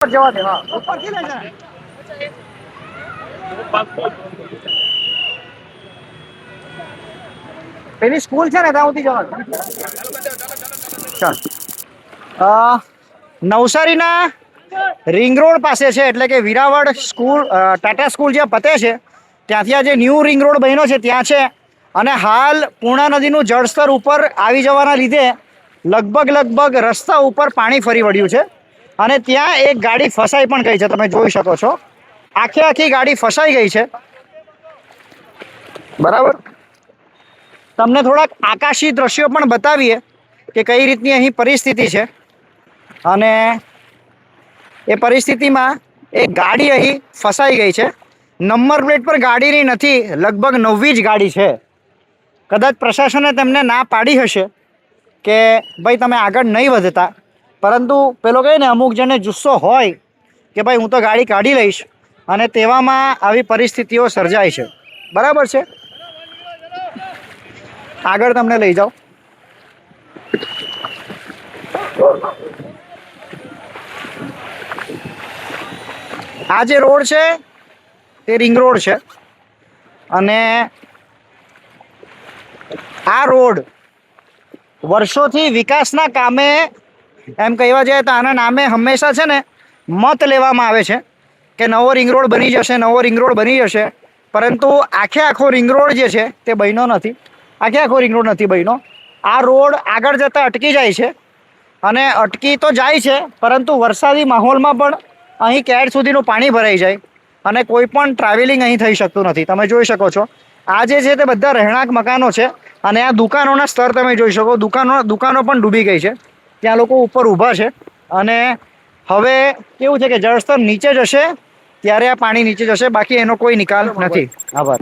જવા દે હા ઉપરથી લઈ જાય પેલી સ્કૂલ છે ને ત્યાં સુધી જવા ચાલ નવસારીના રિંગ રોડ પાસે છે એટલે કે વિરાવળ સ્કૂલ ટાટા સ્કૂલ જ્યાં પતે છે ત્યાંથી આ જે ન્યૂ રિંગ રોડ બન્યો છે ત્યાં છે અને હાલ પૂર્ણા નદીનું જળસ્તર ઉપર આવી જવાના લીધે લગભગ રસ્તા ઉપર પાણી ફરી વળ્યું છે અને ત્યાં એક ગાડી ફસાઈ પણ ગઈ છે તમે જોઈ શકો છો આખી ગાડી ફસાઈ ગઈ છે બરાબર તમને થોડાક આકાશી દ્રશ્યો પણ બતાવીએ કે કઈ રીતની અહીં પરિસ્થિતિ છે અને એ પરિસ્થિતિમાં એક ગાડી અહીં ફસાઈ ગઈ છે નંબર પ્લેટ પર ગાડીની નથી લગભગ નવી જ ગાડી છે કદાચ પ્રશાસને તેમને ના પાડી હશે કે ભાઈ તમે આગળ નહીં વધતા પરંતુ પેલો કહે ને અમુક જણે જુસ્સો હોય કે ભાઈ હું તો ગાડી કાઢી લઈશ અને તેવામાં આવી પરિસ્થિતિઓ સર્જાય છે બરાબર છે આગળ તમને લઈ જાઓ આ જે રોડ છે તે રિંગ રોડ છે અને આ રોડ વર્ષોથી વિકાસના કામે એમ કહેવા જાય તો આના નામે હંમેશા છે ને મત લેવામાં આવે છે કે નવો રિંગ રોડ બની જશે પરંતુ આખો રિંગ રોડ જે છે તે બન્યો નથી આખો રિંગ રોડ નથી બન્યો આ રોડ આગળ જતાં અટકી જાય છે અને અટકી તો જાય છે પરંતુ વરસાદી માહોલમાં પણ અહીં કેડ સુધીનું પાણી ભરાઈ જાય અને કોઈ પણ ટ્રાવેલિંગ અહીં થઈ શકતું નથી તમે જોઈ શકો છો આ જે છે તે બધા રહેણાંક મકાનો છે અને આ દુકાનોના સ્તર તમે જોઈ શકો દુકાનો પણ ડૂબી ગઈ છે ત્યાં લોકો ઉપર ઊભા છે અને હવે કેવું છે કે જળસ્તર નીચે જશે ત્યારે આ પાણી નીચે જશે બાકી એનો કોઈ નિકાલ નથી આભાર